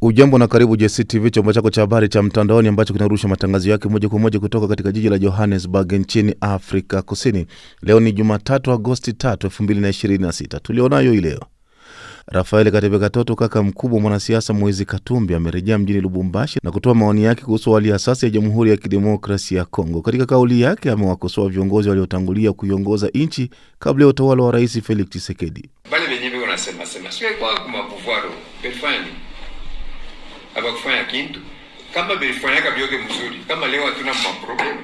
Ujambo na karibu JCTV, chombo chako cha habari cha mtandaoni ambacho kinarusha matangazo yake moja kwa moja kutoka katika jiji la Johannesburg nchini Afrika Kusini. Leo ni Jumatatu Agosti 3, 2026. Tulionayo hii leo. Rafael Katebe Katoto, kaka mkubwa mwanasiasa Moise Katumbi, amerejea mjini Lubumbashi na kutoa maoni yake kuhusu hali ya sasa ya Jamhuri ya Kidemokrasia ya Kongo. Katika kauli yake amewakosoa viongozi waliotangulia kuiongoza nchi kabla ya utawala wa Rais Felix Tshisekedi. Bale wenyewe wanasema sio kwa kumapouvoir perfani. Aba kufanya kintu kama bilifanya kabioke mzuri, kama leo hatuna maproblemu.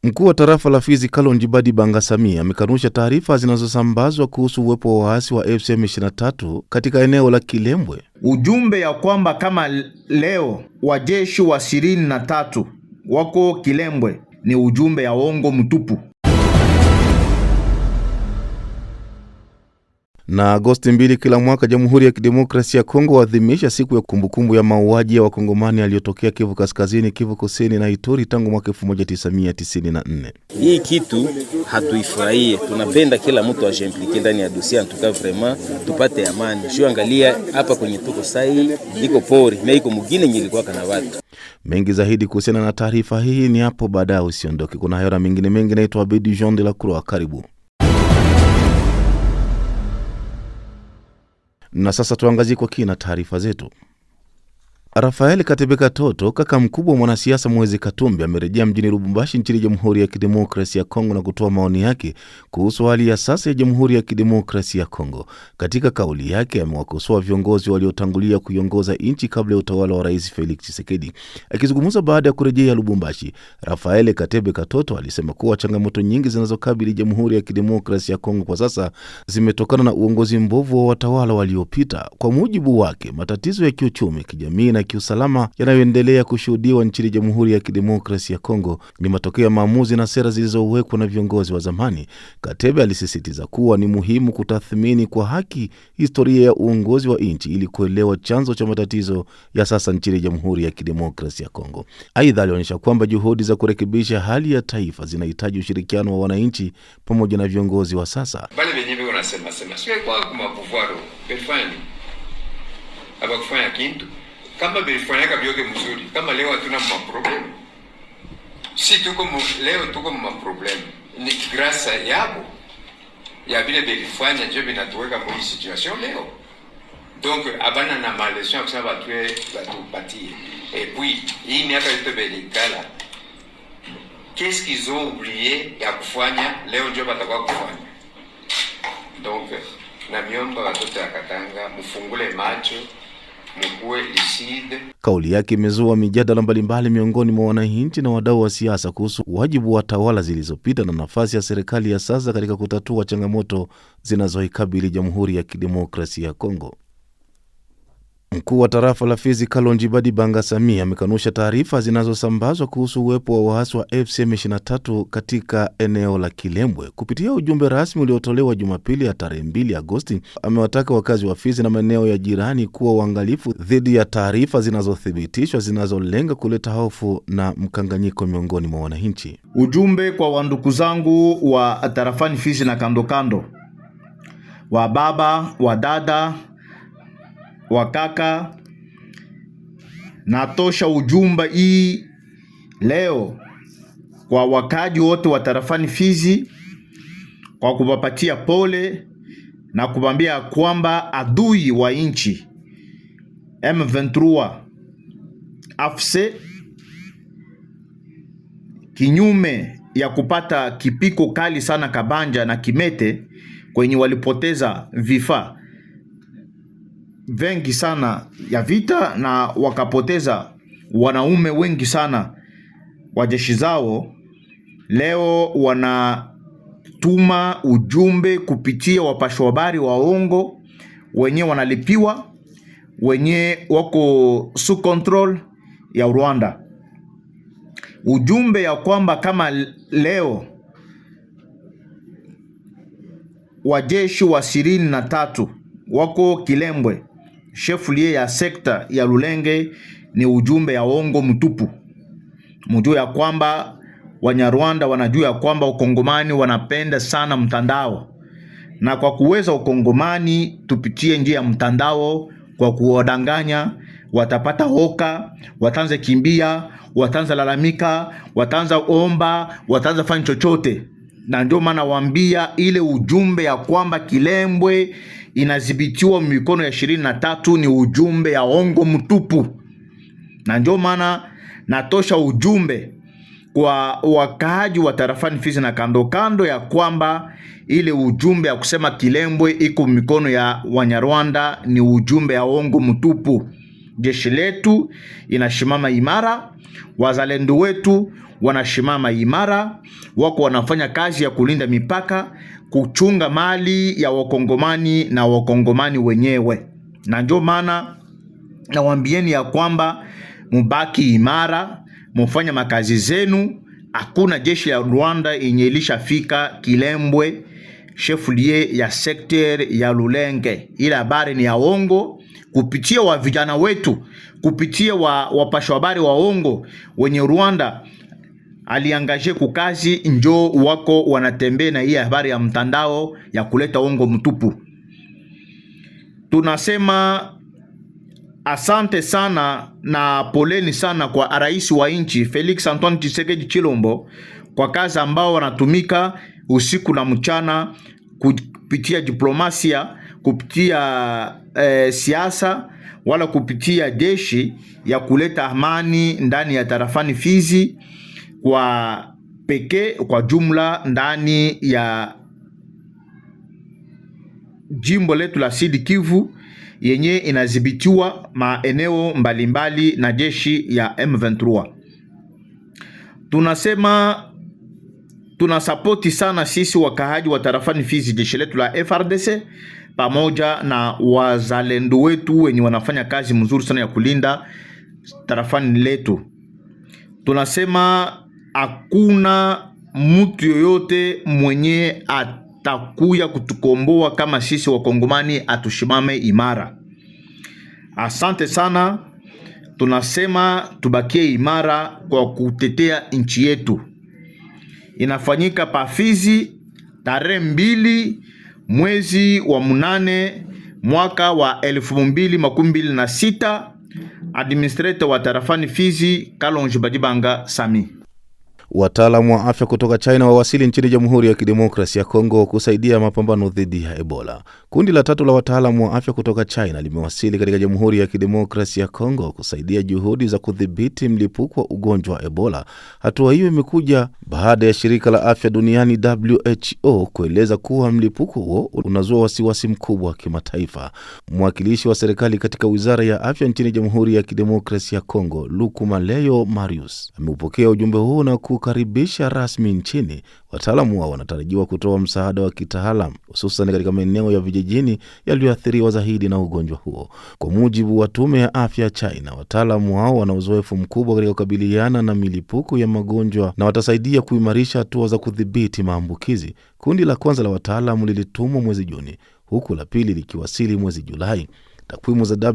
Mkuu wa tarafa la Fizi Kalonji Badi Bangasamia amekanusha taarifa zinazosambazwa kuhusu uwepo wa waasi wa M23 katika eneo la Kilembwe. Ujumbe ya kwamba kama leo wajeshi wa 23 wako Kilembwe ni ujumbe ya uongo mtupu. Na Agosti 2 kila mwaka Jamhuri ya Kidemokrasia ya Kongo huadhimisha siku ya kumbukumbu ya mauaji ya Wakongomani yaliyotokea Kivu Kaskazini, Kivu Kusini na Ituri tangu mwaka 1994. Hii kitu hatuifurahie. Tunapenda kila mtu ajimplike ndani ya dossier, antuka vraiment tupate amani. Sio angalia hapa kwenye tuko sai iko pori, na iko mugine nyilikuwa kana watu. Mengi zaidi kuhusiana na taarifa hii ni hapo baadaye, usiondoke. Kuna hayo na mengine mengi. Naitwa Abedi Jean de la Croix, karibu. Na sasa tuangazie kwa kina taarifa zetu. Rafael Katebe Katoto, kaka mkubwa mwanasiasa Moise Katumbi, amerejea mjini Lubumbashi nchini Jamhuri ya Kidemokrasia ya Kongo na kutoa maoni yake kuhusu hali ya sasa ya Jamhuri ya Kidemokrasia ya Kongo. Katika kauli yake amewakosoa viongozi waliotangulia kuiongoza nchi kabla ya utawala wa Rais Felix Tshisekedi. Akizungumza baada ya kurejea Lubumbashi, Rafael Katebe Katoto alisema kuwa changamoto nyingi zinazokabili Jamhuri ya Kidemokrasia ya Kongo kwa sasa zimetokana na uongozi mbovu wa watawala waliopita. Kwa mujibu wake, matatizo ya kiuchumi, kijamii na kiusalama yanayoendelea kushuhudiwa nchini Jamhuri ya Kidemokrasia ya Kongo ni matokeo ya maamuzi na sera zilizowekwa na viongozi wa zamani. Katebe alisisitiza kuwa ni muhimu kutathmini kwa haki historia ya uongozi wa nchi ili kuelewa chanzo cha matatizo ya sasa nchini Jamhuri ya Kidemokrasia ya Kongo. Aidha, alionyesha kwamba juhudi za kurekebisha hali ya taifa zinahitaji ushirikiano wa wananchi pamoja na viongozi wa sasa. Bale wenyewe wanasema sio kwa kumapouvoir perfani. Aba kufanya kintu kama bilifanya kabioke mzuri, kama leo hatuna maproblemu. Si tuko leo tuko maproblemu ni grâce yabo ya vile bilifanya ndio binatuweka kwa situation leo. Donc abana na malation kwa sababu batupatie. Et puis hii miaka yote belikala, qu'est-ce qu'ils ont oublié ya kufanya leo ndio batakuwa kufanya. Donc na miomba watoto ya Katanga mfungule macho. Kauli yake imezua mijadala mbalimbali miongoni mwa wananchi na wadau wa siasa kuhusu wajibu wa tawala zilizopita na nafasi ya serikali ya sasa katika kutatua changamoto zinazoikabili Jamhuri ya Kidemokrasia ya Kongo. Mkuu wa tarafa la Fizi Kalonji Badi Bangasamia amekanusha taarifa zinazosambazwa kuhusu uwepo wa waasi wa M23 katika eneo la Kilembwe. Kupitia ujumbe rasmi uliotolewa Jumapili ya tarehe 2 Agosti, amewataka wakazi wa Fizi na maeneo ya jirani kuwa waangalifu dhidi ya taarifa zinazothibitishwa zinazolenga kuleta hofu na mkanganyiko miongoni mwa wananchi. Ujumbe kwa wanduku zangu wa tarafani Fizi na kando kando, wa baba, wa dada, wakaka, natosha ujumbe hii leo kwa wakaji wote wa tarafani Fizi kwa kuwapatia pole na kubambia kwamba adui wa nchi M23 AFC, kinyume ya kupata kipiko kali sana Kabanja na Kimete kwenye walipoteza vifaa vengi sana ya vita na wakapoteza wanaume wengi sana wa jeshi zao, leo wanatuma ujumbe kupitia wapasho habari waongo wenye wanalipiwa, wenye wako sous control ya Rwanda. Ujumbe ya kwamba kama leo wajeshi wa 23 wako Kilembwe, shefulie ya sekta ya Lulenge, ni ujumbe ya ongo mtupu. Mjue ya kwamba Wanyarwanda wanajua ya kwamba Ukongomani wanapenda sana mtandao, na kwa kuweza ukongomani tupitie njia ya mtandao kwa kuwadanganya, watapata hoka, wataanza kimbia, wataanza lalamika, wataanza omba, wataanza fanya chochote. Na ndio maana waambia ile ujumbe ya kwamba Kilembwe inadhibitiwa mikono ya 23 ni ujumbe ya ongo mtupu. Na ndio maana natosha ujumbe kwa wakaaji wa tarafani Fizi na kando kando ya kwamba ile ujumbe ya kusema Kilembwe iko mikono ya Wanyarwanda ni ujumbe ya ongo mtupu. Jeshi letu inashimama imara, wazalendo wetu wanashimama imara, wako wanafanya kazi ya kulinda mipaka, kuchunga mali ya wakongomani na wakongomani wenyewe. Na ndio maana nawaambieni ya kwamba mubaki imara, mufanya makazi zenu. Hakuna jeshi ya Rwanda yenye ilishafika Kilembwe, chef-lieu ya sekter ya Lulenge. Ile habari ni ya ongo, kupitia wa vijana wetu, kupitia wapasha habari wa ongo wenye Rwanda aliangaje kukazi, njo wako wanatembea na hii habari ya mtandao ya kuleta ongo mtupu. Tunasema asante sana na poleni sana kwa rais wa nchi Felix Antoine Tshisekedi Chilombo kwa kazi ambao wanatumika usiku na mchana kupitia diplomasia, kupitia siasa, wala kupitia jeshi ya kuleta amani ndani ya tarafani Fizi kwa pekee, kwa jumla ndani ya jimbo letu la Sud Kivu yenye inadhibitiwa maeneo mbalimbali na jeshi ya M23. Tunasema tunasapoti sana sisi wakaaji wa tarafani Fizi jeshi letu la FRDC pamoja na wazalendo wetu wenye wanafanya kazi mzuri sana ya kulinda tarafani letu. Tunasema hakuna mtu yoyote mwenye atakuya kutukomboa kama sisi wakongomani atushimame imara. Asante sana. Tunasema tubakie imara kwa kutetea nchi yetu. Inafanyika Pafizi tarehe 2 mwezi wa 8 mwaka wa 2026. Administrator wa tarafani Fizi Kalonji Badibanga Sami. Wataalamu wa afya kutoka China wawasili nchini Jamhuri ya Kidemokrasia ya Kongo kusaidia mapambano dhidi ya Ebola. Kundi la 3 la wataalamu wa afya kutoka China limewasili katika Jamhuri ya Kidemokrasia ya Kongo kusaidia juhudi za kudhibiti mlipuko wa ugonjwa wa Ebola. Hatua hiyo imekuja baada ya shirika la afya duniani WHO kueleza kuwa mlipuko huo unazua wasiwasi mkubwa wa kimataifa. Mwakilishi wa serikali katika Wizara ya Afya nchini Jamhuri ya Kidemokrasia ya Kongo, Lukumaleyo Marius, ameupokea ujumbe huo na kukaribisha rasmi nchini. Wataalamu hao wanatarajiwa kutoa msaada wa kitaalamu hususan katika maeneo ya vijijini yaliyoathiriwa zaidi na ugonjwa huo. Kwa mujibu wa tume ya afya ya China, wataalamu hao wana uzoefu mkubwa katika kukabiliana na milipuko ya magonjwa na watasaidia kuimarisha hatua za kudhibiti maambukizi. Kundi la kwanza la wataalamu lilitumwa mwezi Juni, huku la pili likiwasili mwezi Julai. Takwimu za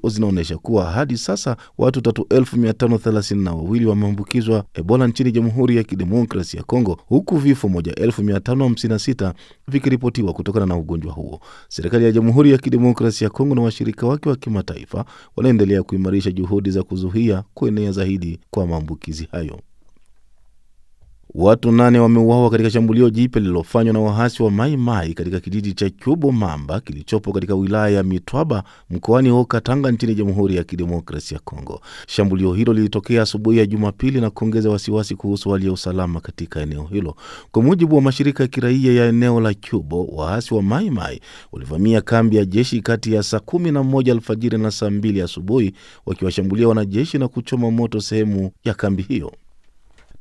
WHO zinaonyesha kuwa hadi sasa watu 3,532 wameambukizwa Ebola nchini Jamhuri ya Kidemokrasia ya Kongo, huku vifo 1,556 vikiripotiwa kutokana na ugonjwa huo. Serikali ya Jamhuri ya Kidemokrasia ya Kongo na washirika wake wa kimataifa wanaendelea kuimarisha juhudi za kuzuia kuenea zaidi kwa maambukizi hayo. Watu 8 wameuawa katika shambulio jipya lililofanywa na wahasi wa Mai Mai katika kijiji cha Kyubo Mamba kilichopo katika wilaya ya Mitwaba mkoani Haut-Katanga nchini Jamhuri ya Kidemokrasia ya Kongo. Shambulio hilo lilitokea asubuhi ya Jumapili na kuongeza wasiwasi kuhusu hali ya usalama katika eneo hilo. Kwa mujibu wa mashirika ya kiraia ya eneo la Kyubo, wahasi wa Mai Mai walivamia kambi ya jeshi kati ya saa 11 alfajiri na saa 2 asubuhi wakiwashambulia wanajeshi na kuchoma moto sehemu ya kambi hiyo.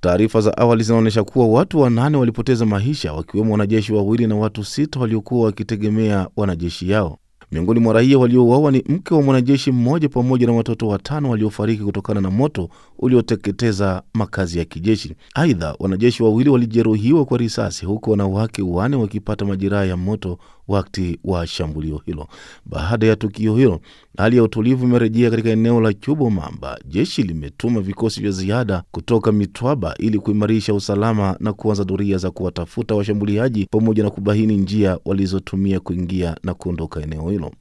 Taarifa za awali zinaonyesha kuwa watu 8 walipoteza maisha, wakiwemo wanajeshi 2 na watu 6 waliokuwa wakitegemea wanajeshi yao. Miongoni mwa raia waliouawa ni mke wa mwanajeshi mmoja pamoja na watoto 5 waliofariki kutokana na moto ulioteketeza makazi ya kijeshi. Aidha, wanajeshi 2 walijeruhiwa kwa risasi, huku wanawake 4 wakipata majeraha ya moto wakati wa shambulio hilo. Baada ya tukio hilo, hali ya utulivu imerejea katika eneo la Chubomamba. Jeshi limetuma vikosi vya ziada kutoka Mitwaba ili kuimarisha usalama na kuanza doria za kuwatafuta washambuliaji pamoja na kubaini njia walizotumia kuingia na kuondoka eneo hilo.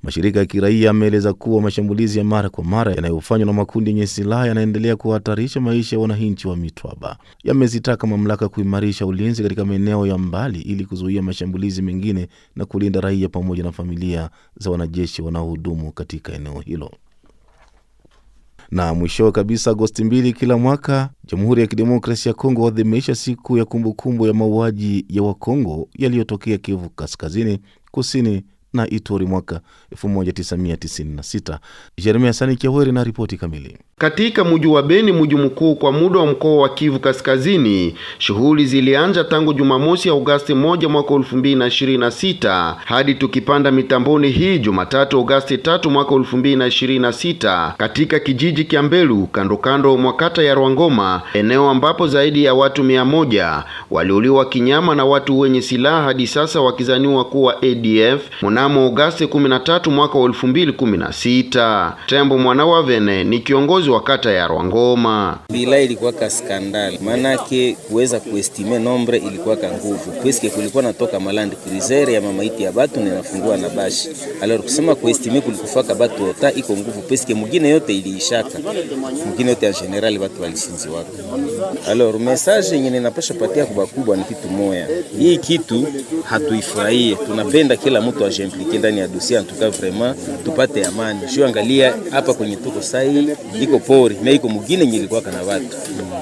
Mashirika ya kiraia yameeleza kuwa mashambulizi ya mara kwa mara yanayofanywa na makundi yenye silaha yanaendelea kuhatarisha maisha ya wananchi wa Mitwaba. Yamezitaka mamlaka kuimarisha ulinzi katika maeneo ya mbali ili kuzuia mashambulizi mengine na kulinda raia pamoja na familia za wanajeshi wanaohudumu katika eneo hilo. Na mwisho kabisa, Agosti 2 kila mwaka, Jamhuri ya Kidemokrasia ya Kongo huadhimisha siku ya kumbukumbu ya mauaji ya Wakongo yaliyotokea Kivu Kaskazini, Kusini na Ituri mwaka 1996. Jeremia Sani Kiaweri na ripoti kamili. Katika mji wa Beni, mji mkuu kwa muda wa mkoa wa Kivu Kaskazini, shughuli zilianza tangu Jumamosi ya Agosti 1 mwaka 2026 hadi tukipanda mitamboni hii Jumatatu Agosti 3 mwaka 2026 katika kijiji cha Mbelu kando mwa kata ya Rwangoma, eneo ambapo zaidi ya watu 100 waliuliwa kinyama na watu wenye silaha hadi sasa wakizaniwa kuwa ADF mnamo Agosti 13 mwaka 2016. Tembo Mwanawavene ni kiongozi wa kata ya Rwangoma. Bila ilikuwa ka skandal, manake kuweza kuestime nombre ilikuwa ka nguvu. Peske kulikuwa natoka malandi cruiser ya mamaiti ya batu na nafungua na bashi. Alors kusema kuestime kulikufaka batu ota iko nguvu, peske mugine yote iliishaka. Mugine yote en general batu walisinzi wako. Alors message yenye ninapasha patia kwa kubwa ni kitu moya. Hii kitu hatuifurahie. Tunapenda kila mtu ajimplike ndani ya dossier, en tout cas vraiment tupate amani. Sio angalia hapa kwenye tuko sai iko pori, mais iko mugine nyilikuwa kana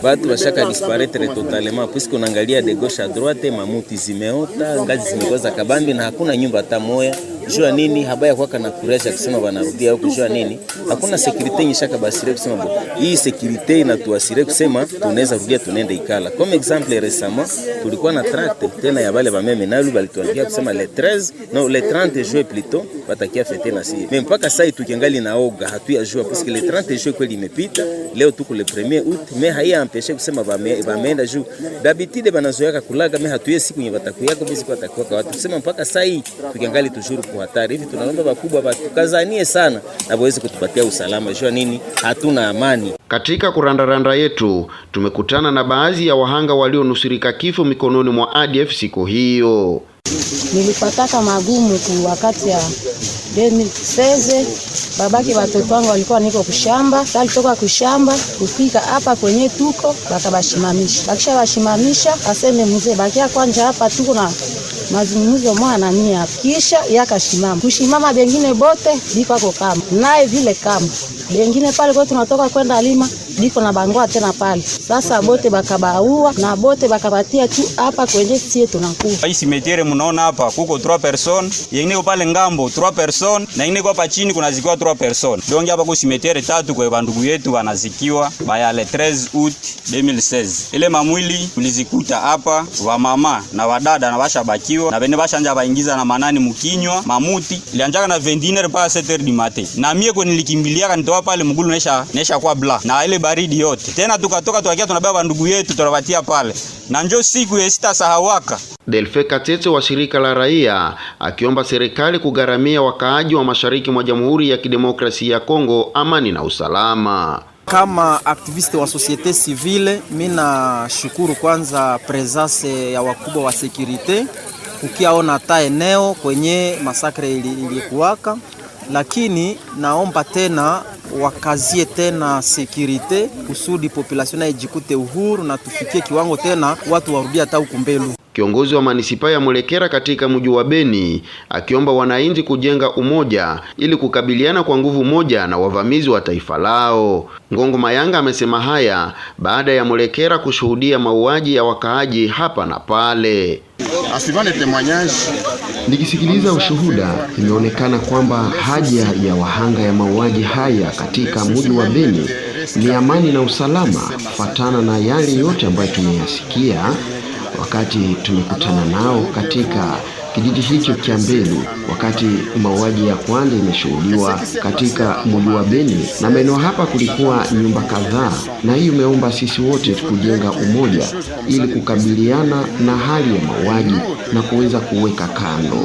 watu washaka disparaître totalement, puisque unaangalia de gauche à droite mamuti zimeota, ngazi zimekoza kabambi na hakuna nyumba hata moja. Jua nini habaya kwa kana kuresha kusema wanarudia huko, jua nini hakuna security nyishaka basire kusema hii security inatuasire kusema tunaweza rudia tunaenda ikala. Comme exemple récemment tulikuwa na tract tena ya wale bameme nalu balituambia kusema le 13 non le 30 juin plutôt batakia fete na si. Mais mpaka sasa tukiangali naoga hatuyajua puisque le 30 juin kweli imepita, leo tuko le 1er août, mais haya empêcher kusema bameenda juu d'habitude banazoea kulaga, mais hatuye siku nye batakuyako bisi kwa takuwa watu kusema mpaka sasa tukiangali tujuru hatari hivi. Tunaomba wakubwa batukazanie sana na waweze kutupatia usalama, jua nini hatuna amani. Katika kurandaranda yetu tumekutana na baadhi ya wahanga walionusurika kifo mikononi mwa ADF siku hiyo. Nilipataka magumu tu wakati ya 2016, babaki watoto wangu walikuwa niko kushamba, alitoka kushamba kufika hapa kwenye tuko bakabashimamisha. Bakisha bashimamisha aseme mzee bakia kwanja hapa tuko na mazungumzo mwana ni hapa. Kisha yakashimama. Kushimama bengine bote biko kwa kama. Naye vile kama. Bengine pale kwa tunatoka kwenda lima biko na bangoa tena pale. Sasa bote bakabaua na bote bakabatia tu hapa kwenye sie tunakufa. Hii simetiere mnaona hapa kuko 3 personnes, yengine pale ngambo 3 personnes na yengine kwa hapa chini kuna zikiwa 3 personnes. Donge hapa kwa simetiere 3 kwa bandugu yetu wanazikiwa baya le 13 août 2016. Ile mamwili tulizikuta hapa wa mama na wadada na washabaki na bene bashanja baingiza na manani mkinywa mamuti ilianjaka na 21h pa 7h du matin, na mie kwa nilikimbilia kanitoa pale mgulu nesha kwa bla na ile baridi yote tena tukatoka tuakia tunabeba ndugu yetu tunawatia pale na njoo siku ya sita sahawaka. Delfe Katete wa shirika la raia akiomba serikali kugaramia wakaaji wa mashariki mwa Jamhuri ya Kidemokrasia ya Kongo amani na usalama. Kama aktiviste wa societe civile, mina shukuru kwanza presence ya wakubwa wa securite ukiaona ta eneo kwenye masakre ilikuwaka, lakini naomba tena wakazie tena securite kusudi population ijikute uhuru na tufikie kiwango tena watu warudia hata huko Mbelu. Kiongozi wa manisipa ya Mulekera katika mji wa Beni akiomba wananchi kujenga umoja ili kukabiliana kwa nguvu moja na wavamizi wa taifa lao. Ngongo Mayanga amesema haya baada ya Mulekera kushuhudia mauaji ya wakaaji hapa na pale. Nikisikiliza ushuhuda, imeonekana kwamba haja ya wahanga ya mauaji haya katika mji wa Beni ni amani na usalama, kufuatana na yale yote ambayo tumeyasikia wakati tumekutana nao katika kijiji hicho cha Mbeni, wakati mauaji ya kwanza imeshuhudiwa katika mji wa Beni, na maeneo hapa kulikuwa nyumba kadhaa, na hii imeomba sisi wote kujenga umoja ili kukabiliana na hali ya mauaji na kuweza kuweka kando.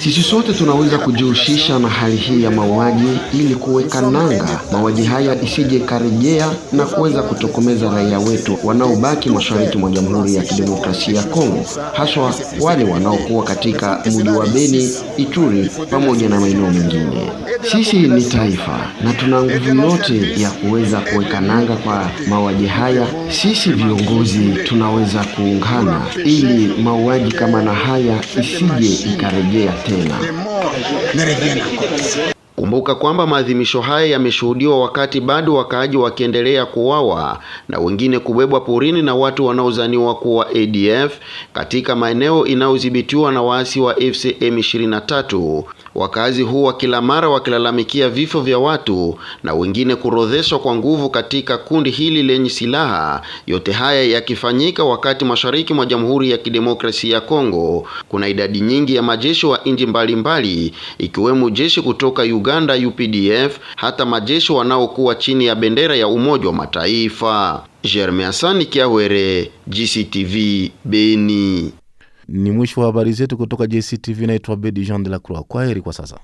Sisi sote tunaweza kujihusisha na hali hii ya mauaji ili kuweka nanga mauaji haya isije karejea na kuweza kutokomeza raia wetu wanaobaki mashariki mwa Jamhuri ya Kidemokrasia ya Kongo, haswa wale wanaokuwa katika mji wa Beni, Ituri pamoja na maeneo mengine. Sisi ni taifa na tuna nguvu yote ya kuweza kuweka nanga kwa mauaji haya. Sisi viongozi tunaweza kuungana ili mauaji kama na haya isije ikarejea tena. Kumbuka kwamba maadhimisho haya yameshuhudiwa wakati bado wakaaji wakiendelea kuuawa na wengine kubebwa porini na watu wanaozaniwa kuwa ADF katika maeneo inayodhibitiwa na waasi wa FCM 23. Wakazi huwa kila mara wakilalamikia vifo vya watu na wengine kurodheshwa kwa nguvu katika kundi hili lenye silaha. Yote haya yakifanyika wakati mashariki mwa Jamhuri ya Kidemokrasia ya Kongo kuna idadi nyingi ya majeshi wa nchi mbalimbali, ikiwemo jeshi kutoka Uganda UPDF, hata majeshi wanaokuwa chini ya bendera ya Umoja wa Mataifa. Jeremy Asani Kiawere, GCTV, Beni. Ni mwisho wa habari zetu kutoka JCTV. Naitwa Bedi Jean de la Croix. Kwaheri kwa sasa.